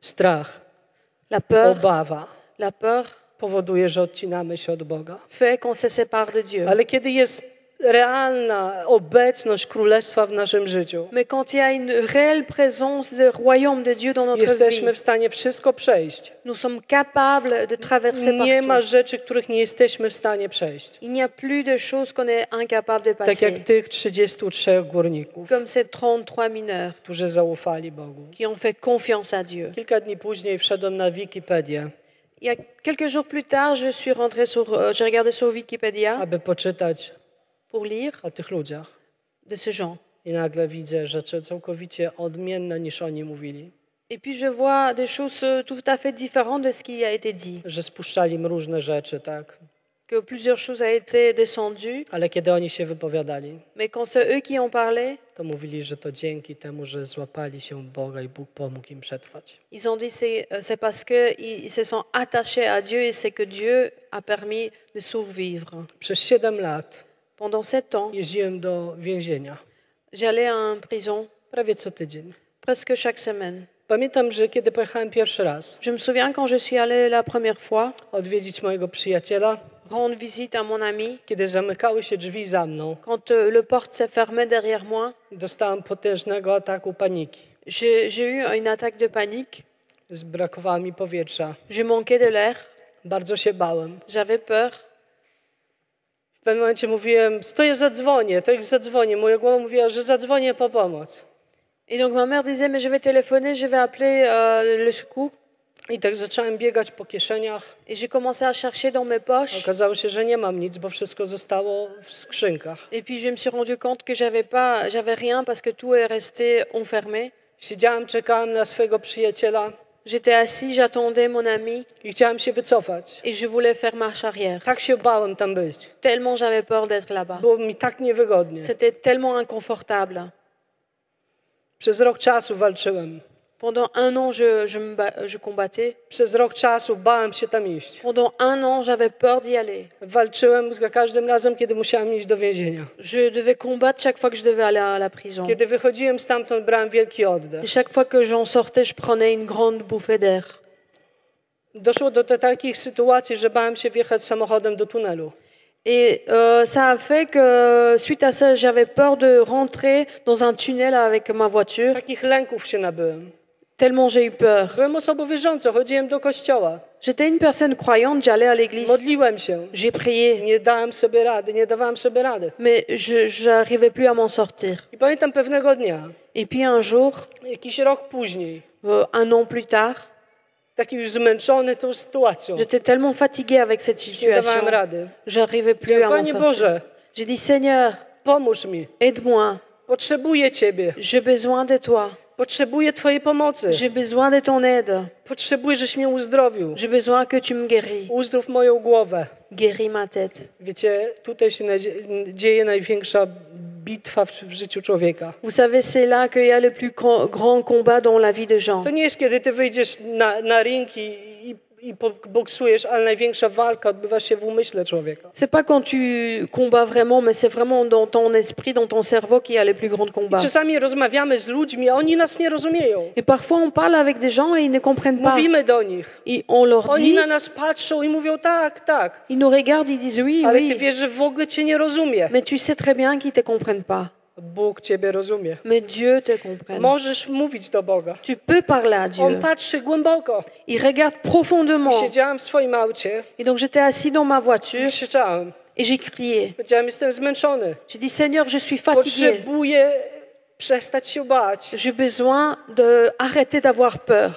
Strach, La peur, obawa la peur powoduje, że odcinamy się od Boga. fait qu'on se sépare de Dieu. Ale kiedy jest realna obecność Królestwa w naszym życiu, Mais quand il y a une réelle présence du royaume de Dieu dans notre jesteśmy vie, w stanie wszystko przejść. nous sommes capables de traverser Nie ma partout. rzeczy, których nie jesteśmy w stanie przejść. Il n'y a plus de choses qu'on est incapable de Tak jak passer. tych 33 górników, Comme ces 33 mineurs którzy zaufali Bogu. qui ont fait confiance à Dieu. Kilka dni później wszedłem na Wikipedię, Il y a quelques jours plus tard, j'ai regardé sur Wikipédia aby poczytać pour lire o tych ludziach. de ces gens. I nagle widzę rzeczy całkowicie odmienne niż oni mówili. Et puis je vois des choses tout à fait différentes de ce qui a été dit. Że spuszczali im różne rzeczy, tak? que plusieurs choses a été descendues, ale kiedy oni się wypowiadali, mais quand c'est eux qui ont parlé, to mówili, że to dzięki temu, że złapali się Boga i Bóg pomógł im przetrwać. ils ont dit c'est parce qu'ils se sont attachés à Dieu et c'est que Dieu a permis de survivre. Przez 7 lat Pendant 7 ans, jeździłem do więzienia, j'allais en prison prawie co tydzień. presque chaque semaine. Pamiętam, że kiedy pojechałem pierwszy raz Je me souviens quand je suis allée la première fois odwiedzić mojego przyjaciela, rendre visite à mon ami, kiedy zamykały się drzwi za mną, quand le porte s'est fermé derrière moi, dostałem potężnego ataku paniki. j'ai eu une attaque de panique. Brakowało mi powietrza. Je manquais de l'air, Bardzo się bałem. j'avais peur. W pewnym momencie mówiłem, to jest zadzwonię. Moja głowa mówiła, że zadzwonię po pomoc. Et donc ma mère disait, mais je vais téléphoner, je vais appeler le secours. I tak zacząłem biegać po kieszeniach. Et j'ai commencé à chercher dans mes poches. Okazało się, że nie mam nic, bo wszystko zostało w skrzynkach. Et puis je me suis rendu compte que j'avais rien parce que tout est resté enfermé. Siedziałem, czekałem na swojego przyjaciela J'étais assis, j'attendais mon ami i chciałem się wycofać. et je voulais faire marche arrière. Tak się bałem tam być. Tellement j'avais peur d'être là-bas. Było mi tak niewygodnie. C'était tellement inconfortable. Przez rok czasu walczyłem. Pendant 1 an, je combattais. Przez rok czasu bałem się tam iść. Pendant 1 an, j'avais peur d'y aller. Walczyłem za każdym razem, kiedy musiałem iść do więzienia. Je devais combattre chaque fois que je devais aller à la prison. Kiedy wychodziłem stamtąd, brałem wielki oddech. Et chaque fois que j'en sortais, je prenais une grande bouffée d'air. Doszło do takich sytuacji, że bałem się wjechać samochodem do tunelu. Et ça a fait que, suite à ça, j'avais peur de rentrer dans un tunnel avec ma voiture, Takich lęków się nabyłem. tellement j'ai eu peur. Byłem osobą wierzącą, chodziłem do kościoła. J'étais une personne croyante, j'allais à l'église, Modliłem się. j'ai prié, Nie dawałem sobie rady. mais je n'arrivais plus à m'en sortir. I pamiętam pewnego dnia, Et puis un jour, jakiś rok później, 1 an plus tard, taki już zmęczony tą sytuacją, j'étais tellement fatiguée avec cette nie dawałem situation, rady. j'arrivais plus à m'en Panie sortir. Boże, J'ai dit, Seigneur, pomóż mi. aide-moi, Potrzebuję Ciebie. j'ai besoin de toi, Potrzebuję Twojej pomocy. j'ai besoin de ton aide, Potrzebuję, żeś mnie uzdrowił. j'ai besoin que tu me guéris, Uzdrów moją głowę. guéris ma tête. Wiecie, tutaj się dzieje największa bitwa w życiu człowieka. Vous savez, c'est là qu'il y a le plus grand combat dans la vie de Jean. To nie jest, kiedy ty wyjdziesz na ring i boksujesz, ale największa walka odbywa się w umyśle człowieka. C'est pas quand tu combats vraiment, mais c'est vraiment dans ton esprit, dans ton cerveau qu'il y a les plus grands I combats. czasami rozmawiamy z ludźmi, a oni nas nie rozumieją. Et parfois, on parle avec des gens et ils ne comprennent pas. Mówimy do nich. Et on leur Oni dit, na nas patrzą i mówią tak, tak. ils nous regardent, ils disent oui, Ale ty oui, wiesz, że w ogóle cię nie rozumie. mais tu sais très bien qu'ils ne te comprennent pas. Bóg ciebie rozumie. Mais Dieu te comprend. Możesz mówić do Boga. Tu peux parler à On Dieu. patrzy głęboko. Il regarde profondément. Siedziałem w swoim aucie Et donc, j'étais assis dans ma voiture i krzyczałem. et j'ai crié. Powiedziałem, jestem zmęczony. J'ai dit, Seigneur, je suis fatiguée. Potrzebuję przestać się bać. J'ai besoin d'arrêter d'avoir peur.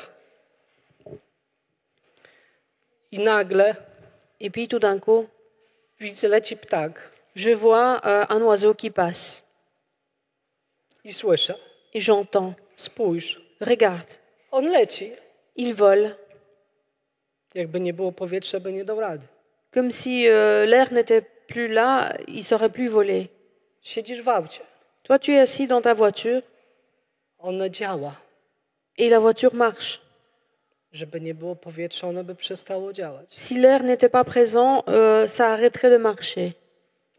I nagle Et puis tout d'un coup, widzę, leci ptak je vois un oiseau qui passe i słyszę. et j'entends. Spójrz, Regarde, on leci. il vole Jakby nie było powietrza, by nie dał rady. comme si l'air n'était plus là, il saurait plus voler. Siedzisz w aucie. Toi, tu es assis dans ta voiture Ona działa. et la voiture marche. Żeby nie było powietrza, ono by przestało działać. Si l'air n'était pas présent, ça arrêterait de marcher.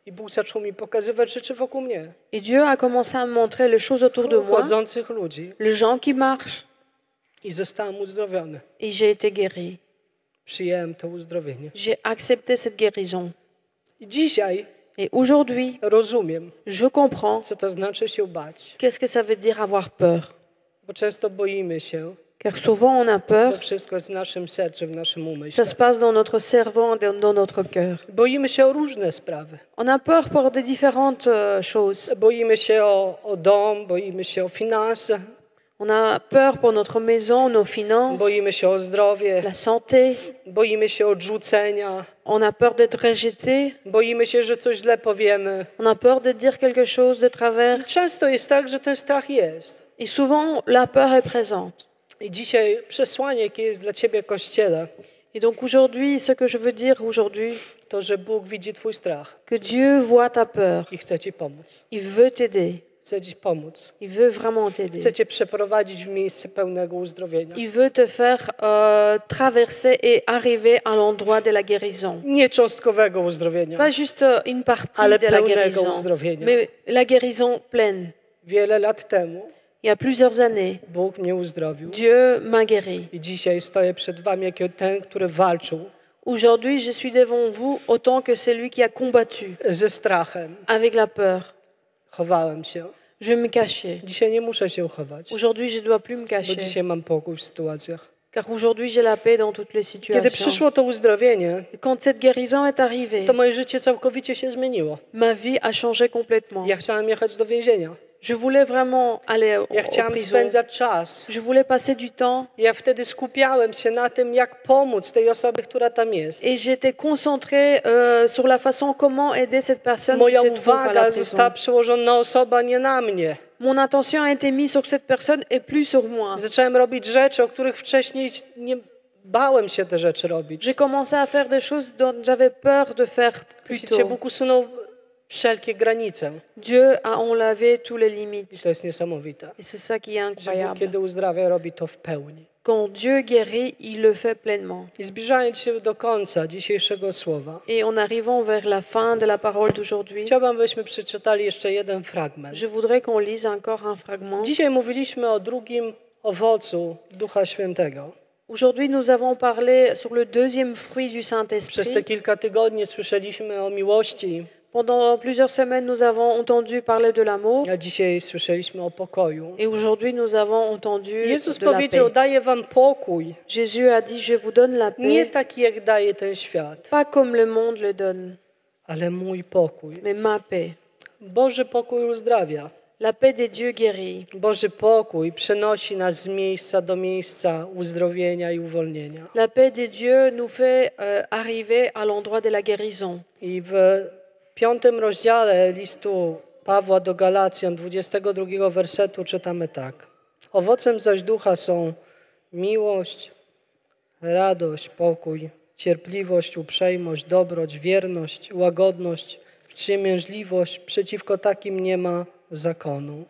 I Bóg zaczął mi pokazywać rzeczy wokół mnie. Et Dieu a commencé à me montrer les choses autour de moi, Chodzących ludzi. les gens qui marchent, I zostałem uzdrowiony. et j'ai été guéri. Przyjąłem to uzdrowienie. J'ai accepté cette guérison. I dzisiaj Et aujourd'hui, rozumiem, je comprends co to znaczy się bać. qu'est-ce que ça veut dire avoir peur. Bo często boimy się, Car souvent, on a bo peur. wszystko jest w naszym sercu, w naszym Ça umyśle. se passe dans notre cerveau, dans notre cœur. Boimy się o różne sprawy. On a peur pour de différentes choses. Boimy się o dom, boimy się o finanse, On a peur pour notre maison, nos finances, boimy się o zdrowie, la santé. boimy się odrzucenia, On a peur d'être rejeté. boimy się, że coś źle powiemy. On a peur de dire quelque chose de travers. Często jest tak, że ten strach jest. Et souvent, la peur est présente. I dzisiaj przesłanie, jakie jest dla Ciebie, Kościele, Et donc aujourd'hui, ce que je veux dire aujourd'hui, to, że Bóg widzi twój strach que Dieu voit ta peur. i chce ci pomóc. Il veut t'aider. Chce ci pomóc. Il veut vraiment t'aider. Chce cię przeprowadzić w miejsce pełnego uzdrowienia. Il veut te faire traverser et arriver à l'endroit de la guérison. Nie cząstkowego uzdrowienia, Pas juste une partie ale de la pełnego guérison, uzdrowienia. mais la guérison pleine. Wiele lat temu Il y a plusieurs années, Bóg mnie uzdrowił Dieu m'a guéri. i dzisiaj stoję przed wami jako ten, który walczył Aujourd'hui, je suis devant vous autant que celui qui a combattu ze strachem. avec la peur. Chowałem się. Je me cachais. Dzisiaj nie muszę się chować, Aujourd'hui, je ne dois plus me bo cacher, dzisiaj mam pokój w sytuacjach. car aujourd'hui, j'ai la paix dans toutes les Kiedy situations. przyszło to uzdrowienie, Et quand cette guérison est arrivée, to moje życie całkowicie się zmieniło. ma vie a changé complètement. Ja chciałem jechać do więzienia. Je voulais vraiment aller Ja en chciałem prison. spędzać czas. Je voulais passer du temps Ja wtedy skupiałem się na tym, jak pomóc tej osobie, która tam jest. et j'étais concentrée sur la façon comment aider cette personne qui Moja se trouve à la uwaga prison. została przełożona na osobę, a nie na mnie. Mon attention a été mise sur cette personne et plus sur moi. Zacząłem robić rzeczy, o których wcześniej nie bałem się te rzeczy robić. J'ai commencé à faire des choses dont j'avais peur de faire plus Widzicie, tôt. Bóg usunął wszelkie granice. Dieu a enlevé toutes les I limites. to jest niesamowite. Et c'est ça qui est Że Bóg, incroyable. kiedy uzdrawia, robi to w pełni. Quand Dieu guérit, il le fait pleinement. I zbliżając się do końca dzisiejszego słowa, Et en arrivant vers la fin de la parole d'aujourd'hui, chciałbym, byśmy przeczytali jeszcze jeden fragment. je voudrais qu'on lise encore un fragment. Dzisiaj mówiliśmy o drugim owocu Ducha Świętego. Aujourd'hui, nous avons parlé sur le deuxième fruit du Przez te Saint-Esprit. kilka tygodni słyszeliśmy o miłości, Pendant plusieurs semaines, nous avons entendu parler de l'amour. a dzisiaj słyszeliśmy o pokoju. Et aujourd'hui, nous avons entendu Jezus de la powiedział, paix. daję wam pokój, Jésus a dit, je vous donne la nie paix, taki jak daje ten świat, pas comme le monde le donne, ale mój pokój. mais ma paix. Boży pokój uzdrawia. La paix de Dieu guérit. Boży pokój przenosi nas z miejsca do miejsca uzdrowienia i uwolnienia. La paix de Dieu nous fait arriver à l'endroit de la guérison. I w 5 rozdziale listu Pawła do Galacjan, 22 wersetu czytamy tak. Owocem zaś ducha są miłość, radość, pokój, cierpliwość, uprzejmość, dobroć, wierność, łagodność, wstrzemięźliwość. Przeciwko takim nie ma zakonu.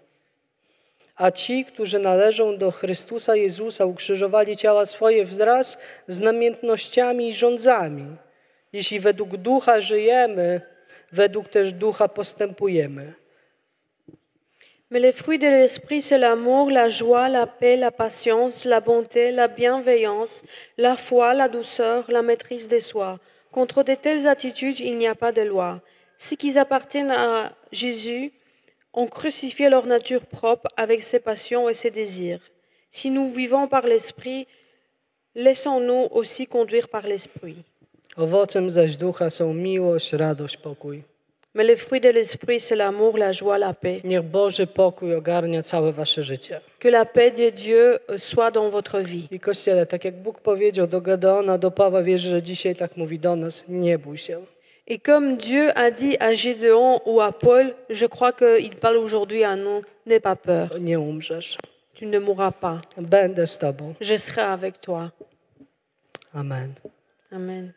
A ci, którzy należą do Chrystusa Jezusa, ukrzyżowali ciała swoje wraz z namiętnościami i rządzami. Jeśli według ducha żyjemy, według też ducha postępujemy. Mais les fruits de l'esprit, c'est l'amour, la joie, la paix, la patience, la bonté, la bienveillance, la foi, la douceur, la maîtrise de soi. Contre de telles attitudes, il n'y a pas de loi. Ceux qui appartiennent à Jésus ont crucifié leur nature propre avec ses passions et ses désirs. Si nous vivons par l'esprit, laissons-nous aussi conduire par l'esprit. Owocem zaś ducha są miłość, radość, pokój. Mais les fruits de l'esprit, c'est l'amour, la joie, la paix. Niech Boży pokój ogarnia całe wasze życie. Que la paix de Dieu soit dans votre vie. I Kościele, tak jak Bóg powiedział do Gedeona, do Pawła, wierzę, że dzisiaj tak mówi do nas, nie bój się. Et comme Dieu a dit à Gédéon ou à Paul, je crois qu'il parle aujourd'hui à nous, n'aie pas peur, Nie umrzesz. tu ne mourras pas, Będę z tobą. je serai avec toi. Amen. Amen.